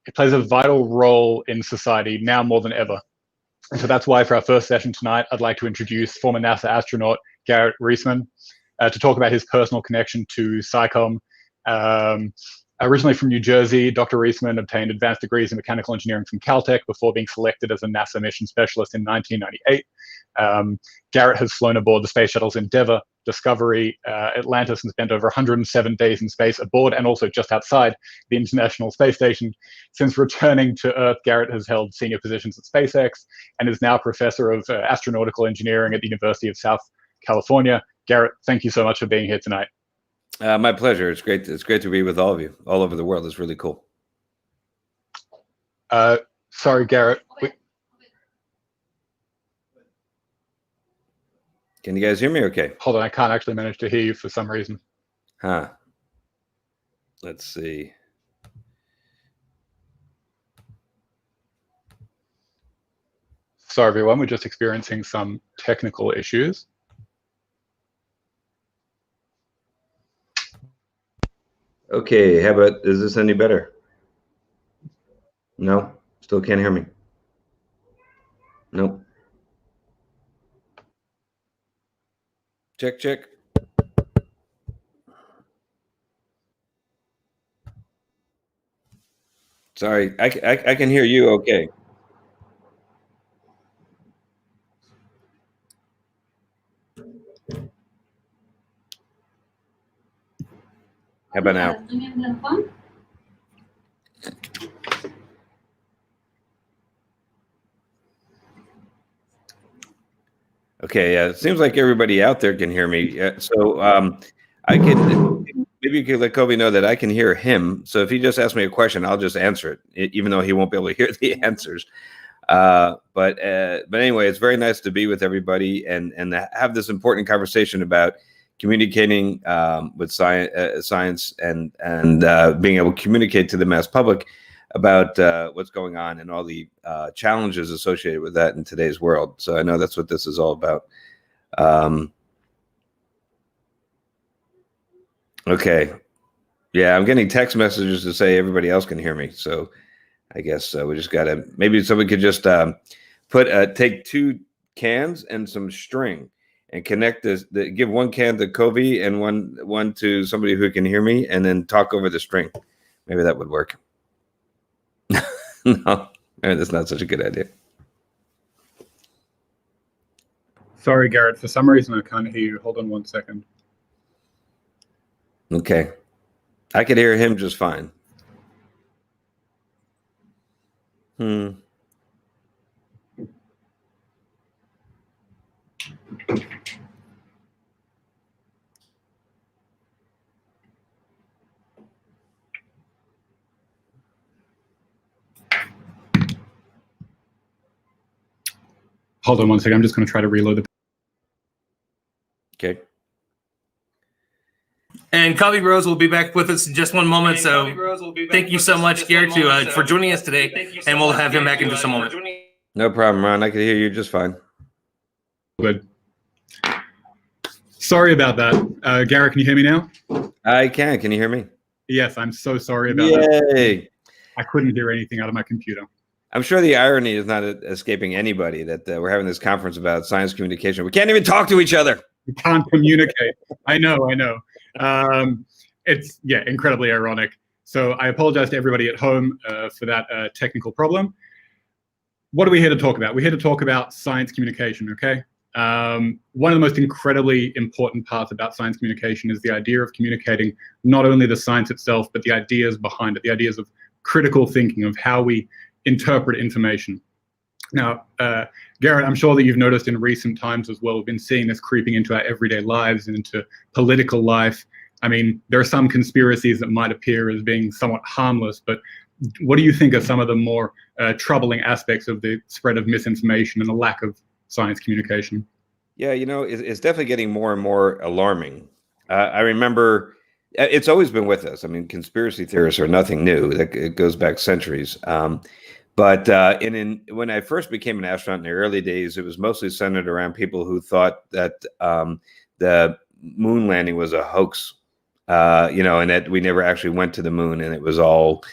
it plays a vital role in society now more than ever. And so that's why for our first session tonight, I'd like to introduce former NASA astronaut Garrett Reeseman to talk about his personal connection to SciComm. Originally from New Jersey, Dr. Reeseman obtained advanced degrees in mechanical engineering from Caltech before being selected as a NASA mission specialist in 1998. Garrett has flown aboard the space shuttles Endeavour, Discovery, Atlantis, and spent over 107 days in space aboard and also just outside the International Space Station. Since returning to Earth, Garrett has held senior positions at SpaceX and is now professor of astronautical engineering at the University of South California. Garrett, thank you so much for being here tonight. My pleasure. It's great. It's great to be with all of you all over the world. It's really cool. Sorry, Garrett. Can you guys hear me okay? Hold on, I can't actually manage to hear you for some reason. Huh. Let's see. Sorry, everyone. We're just experiencing some technical issues. Okay, how about, is this any better? No, still can't hear me. Nope. Check, check. Sorry, I can hear you okay. How about now? Okay, yeah, it seems like everybody out there can hear me. So I can, maybe you could let Kobe know that I can hear him. So if he just asks me a question, I'll just answer it, even though he won't be able to hear the answers. But anyway, it's very nice to be with everybody and have this important conversation about communicating with science and being able to communicate to the mass public about what's going on and all the challenges associated with that in today's world. So I know that's what this is all about. Okay. Yeah, I'm getting text messages to say everybody else can hear me. So I guess we just got to, maybe somebody could just take 2 cans and some string and connect this, give 1 can to Kobe and one to somebody who can hear me, and then talk over the string. Maybe that would work. No, maybe that's not such a good idea. Sorry, Garrett. For some reason, I can't hear you. Hold on 1 second. Okay. I could hear him just fine. Hold on 1 second. I'm just going to try to reload the. Okay. And Covey Rose will be back with us in just one moment. So thank you so much, Garrett, for joining us today. And we'll have him back in just a moment. No problem, Ron. I can hear you just fine. Good. Sorry about that. Garrett, can you hear me now? I can. Can you hear me? Yes, I'm so sorry about that. Yay. I couldn't hear anything out of my computer. I'm sure the irony is not escaping anybody that we're having this conference about science communication. We can't even talk to each other. We can't communicate. I know. It's, incredibly ironic. So I apologize to everybody at home for that technical problem. What are we here to talk about? We're here to talk about science communication, okay? One of the most incredibly important parts about science communication is the idea of communicating not only the science itself, but the ideas behind it, the ideas of critical thinking, of how we interpret information. Now, Garrett, I'm sure that you've noticed in recent times as well, we've been seeing this creeping into our everyday lives and into political life. I mean, there are some conspiracies that might appear as being somewhat harmless, but what do you think are some of the more troubling aspects of the spread of misinformation and the lack of science communication? Yeah, it's definitely getting more and more alarming. I remember it's always been with us. I mean, conspiracy theorists are nothing new. It goes back centuries. But when I first became an astronaut in the early days, it was mostly centered around people who thought that the moon landing was a hoax, and that we never actually went to the moon, and it was all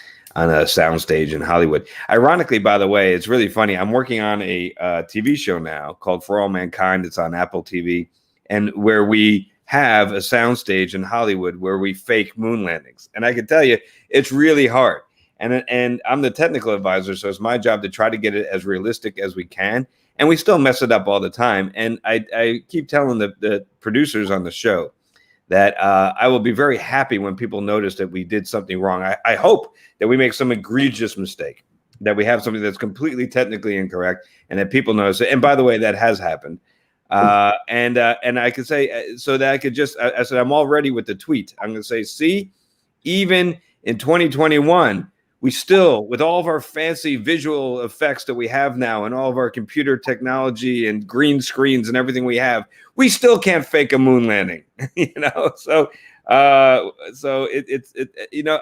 soundstage in Hollywood. Ironically, by the way, it's really funny. I'm working on a TV show now called For All Mankind. It's on Apple TV, and where we have a soundstage in Hollywood where we fake moon landings. And I can tell you, it's really hard. And I'm the technical advisor, so it's my job to try to get it as realistic as we can. And we still mess it up all the time. And I keep telling the producers on the show that I will be very happy when people notice that we did something wrong. I hope that we make some egregious mistake, that we have something that's completely technically incorrect, and that people notice it. And by the way, that has happened. And I could say, so that I could just, I said, I'm all ready with the tweet. I'm going to say, see, even in 2021, we still, with all of our fancy visual effects that we have now and all of our computer technology and green screens and everything we have, we still can't fake a moon landing, So it's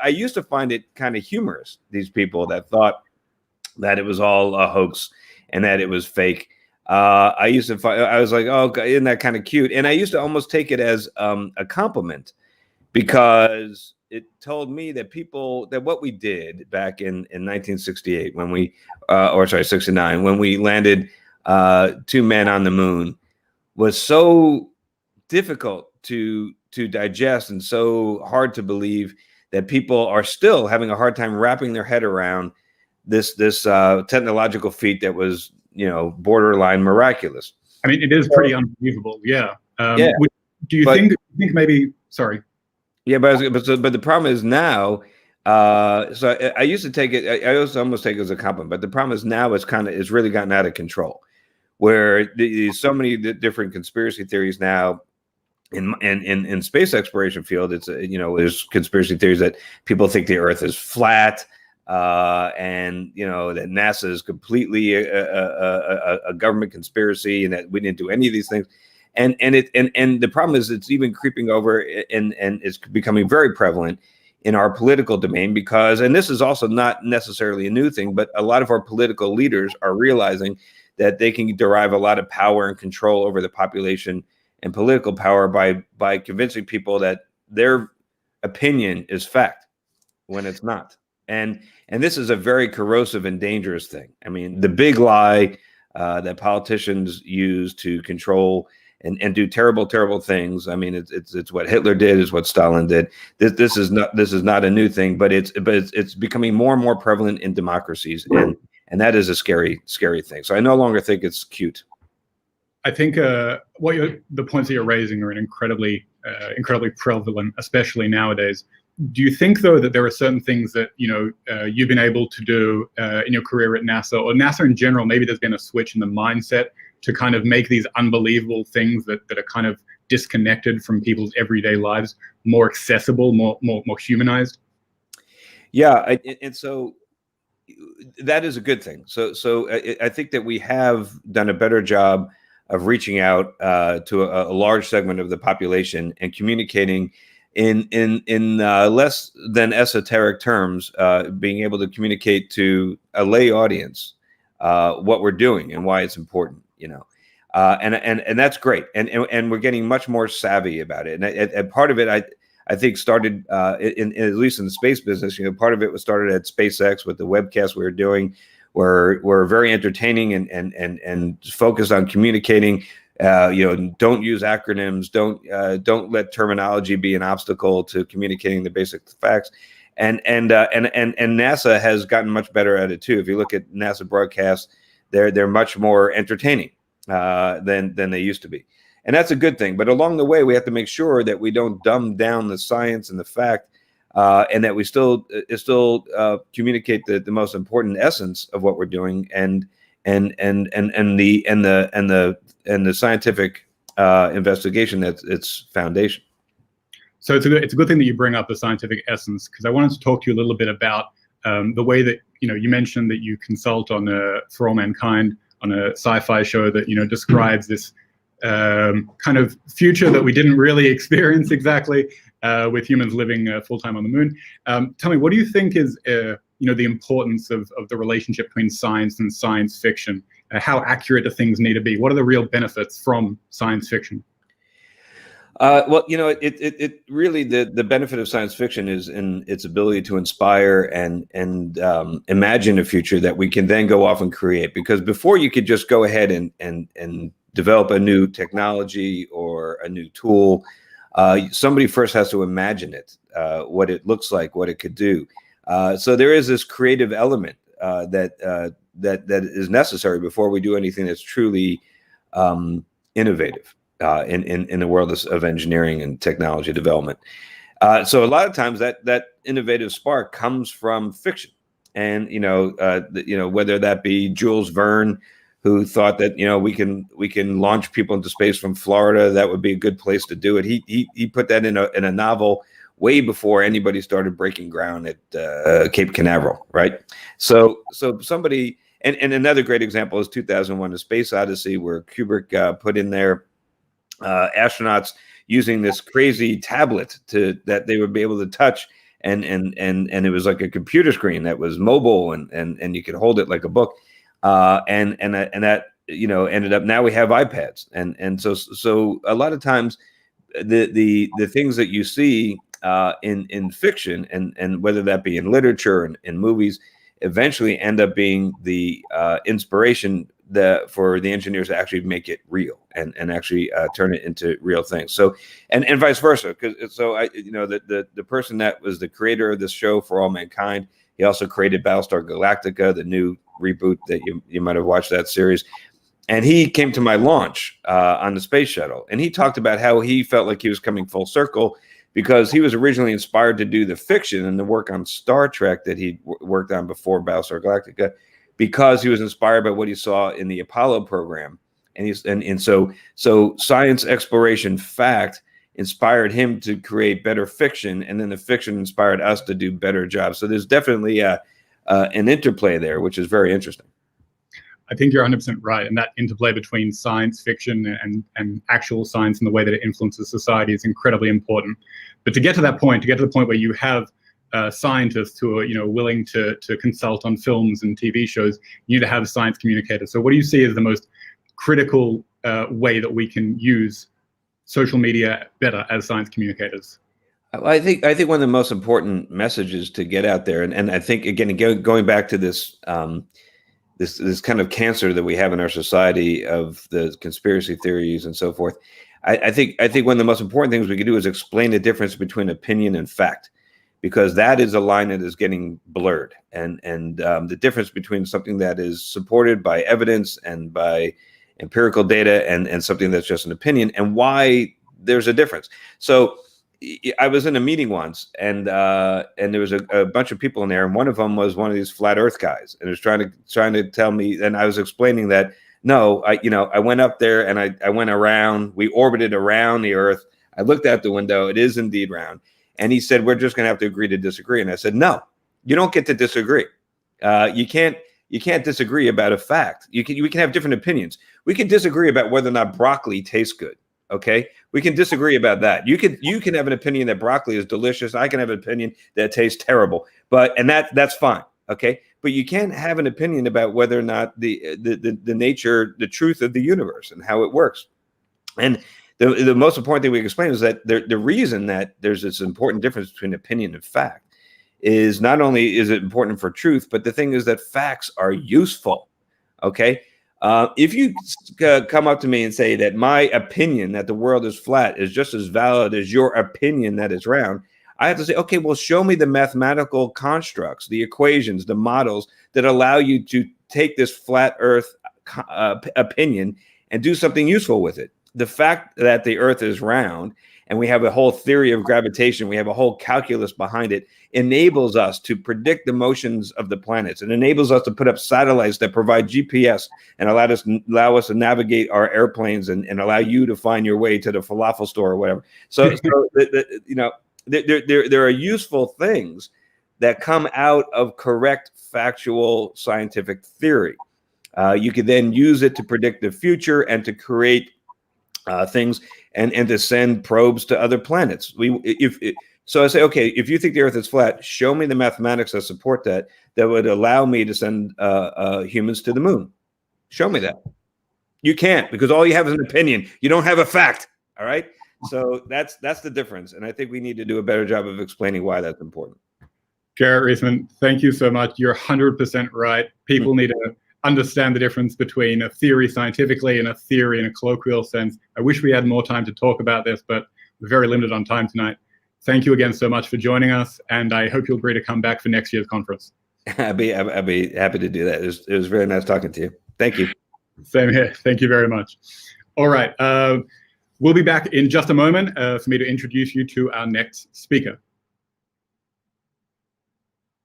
I used to find it kind of humorous, these people that thought that it was all a hoax and that it was fake. I was like, oh, isn't that kind of cute? And I used to almost take it as a compliment, because it told me that that what we did back in 1968 when we, 69, when we landed 2 men on the moon was so difficult to digest and so hard to believe that people are still having a hard time wrapping their head around this technological feat that was, borderline miraculous. I mean, it is pretty unbelievable. Yeah. Yeah. Do you think maybe? Sorry. Yeah, but the problem is now. So I used to take it. I also almost take it as a compliment. But the problem is now it's really gotten out of control, where there's so many different conspiracy theories now. In space exploration field, it's there's conspiracy theories that people think the Earth is flat. And that NASA is completely a government conspiracy, and that we didn't do any of these things. And the problem is it's even creeping over and it's becoming very prevalent in our political domain, because, and this is also not necessarily a new thing, but a lot of our political leaders are realizing that they can derive a lot of power and control over the population and political power by convincing people that their opinion is fact when it's not. And this is a very corrosive and dangerous thing. I mean, the big lie that politicians use to control and do terrible, terrible things. I mean, it's what Hitler did, is what Stalin did. This is not a new thing, but it's becoming more and more prevalent in democracies, and that is a scary, scary thing. So I no longer think it's cute. I think the points that you're raising are incredibly prevalent, especially nowadays. Do you think, though, that there are certain things that you've been able to do in your career at NASA, or NASA in general? Maybe there's been a switch in the mindset to kind of make these unbelievable things that are kind of disconnected from people's everyday lives more accessible, more humanized. Yeah, and so that is a good thing. So I think that we have done a better job of reaching out to a large segment of the population and communicating in less than esoteric terms, being able to communicate to a lay audience what we're doing and why it's important, and that's great. And we're getting much more savvy about it. And part of it, I think, started in at least in the space business. Part of it was started at SpaceX with the webcasts we were doing, were very entertaining and focused on communicating. Don't use acronyms. Don't let terminology be an obstacle to communicating the basic facts. And NASA has gotten much better at it too. If you look at NASA broadcasts, they're much more entertaining than they used to be, and that's a good thing. But along the way, we have to make sure that we don't dumb down the science and the fact, and that we still communicate the most important essence of what we're doing, and the scientific investigation that's its foundation. So it's a good thing that you bring up the scientific essence, because I wanted to talk to you a little bit about the way that you mentioned that you consult on For All Mankind, on a sci-fi show that describes this kind of future that we didn't really experience exactly, with humans living full-time on the moon. Tell me, what do you think is the importance of the relationship between science and science fiction? How accurate do things need to be? What are the real benefits from science fiction? Well, it really the benefit of science fiction is in its ability to inspire and imagine a future that we can then go off and create. Because before you could just go ahead and develop a new technology or a new tool, somebody first has to imagine it, what it looks like, what it could do. So there is this creative element that is necessary before we do anything that's truly innovative. In the world of engineering and technology development. So a lot of times that innovative spark comes from fiction. And, whether that be Jules Verne, who thought that, we can launch people into space from Florida, that would be a good place to do it. He put that in a novel way before anybody started breaking ground at Cape Canaveral, right? So somebody, and another great example is 2001, A Space Odyssey, where Kubrick put in there astronauts using this crazy tablet that they would be able to touch, and it was like a computer screen that was mobile, and you could hold it like a book, and that ended up, now we have iPads, and so a lot of times the things that you see in fiction, and whether that be in literature and in movies, eventually end up being the inspiration for the engineers to actually make it real and actually turn it into real things. So and vice versa. The person that was the creator of this show, For All Mankind, he also created Battlestar Galactica, the new reboot that you might have watched that series. And he came to my launch on the space shuttle, and he talked about how he felt like he was coming full circle, because he was originally inspired to do the fiction and the work on Star Trek that he worked on before Battlestar Galactica, because he was inspired by what he saw in the Apollo program. And so science exploration fact inspired him to create better fiction, and then the fiction inspired us to do better jobs. So there's definitely an interplay there, which is very interesting. I think you're 100% right. And that interplay between science fiction and actual science and the way that it influences society is incredibly important. But to get to that point, where you have scientists who are willing to consult on films and TV shows, you need to have science communicators. So what do you see as the most critical way that we can use social media better as science communicators? I think one of the most important messages to get out there, and I think, again, going back to this this kind of cancer that we have in our society of the conspiracy theories and so forth, I think one of the most important things we can do is explain the difference between opinion and fact, because that is a line that is getting blurred, and the difference between something that is supported by evidence and by empirical data and something that's just an opinion, and why there's a difference. So I was in a meeting once, and there was a bunch of people in there, and one of them was one of these flat Earth guys, and was trying to tell me, and I was explaining that no, I went up there and I went around, we orbited around the Earth. I looked out the window, it is indeed round. And he said, we're just going to have to agree to disagree. And I said, no, you don't get to disagree. You can't disagree about a fact. We can have different opinions. We can disagree about whether or not broccoli tastes good. Okay, we can disagree about that. You can have an opinion that broccoli is delicious. I can have an opinion that tastes terrible. And that's fine. Okay, but you can't have an opinion about whether or not the nature, the truth of the universe and how it works. And the most important thing we can explain is that the reason that there's this important difference between opinion and fact is not only is it important for truth, but the thing is that facts are useful. Okay. If you come up to me and say that my opinion that the world is flat is just as valid as your opinion that it's round, I have to say, okay, well, show me the mathematical constructs, the equations, the models that allow you to take this flat Earth opinion and do something useful with it. The fact that the Earth is round and we have a whole theory of gravitation, we have a whole calculus behind it, enables us to predict the motions of the planets. It enables us to put up satellites that provide GPS and allow us to navigate our airplanes and allow you to find your way to the falafel store or whatever. So there are useful things that come out of correct factual scientific theory. You could then use it to predict the future and to create things and to send probes to other planets. So I say, okay, if you think the Earth is flat, show me the mathematics that support that would allow me to send humans to the moon. Show me that. You can't, because all you have is an opinion. You don't have a fact. All right. So that's the difference. And I think we need to do a better job of explaining why that's important. Garrett Reeseman, thank you so much. You're 100% right. People need to understand the difference between a theory scientifically and a theory in a colloquial sense. I wish we had more time to talk about this, but we're very limited on time tonight. Thank you again so much for joining us, and I hope you'll agree to come back for next year's conference. I'd be happy to do that. It was very nice talking to you. Thank you. Same here. Thank you very much. All right. We'll be back in just a moment for me to introduce you to our next speaker.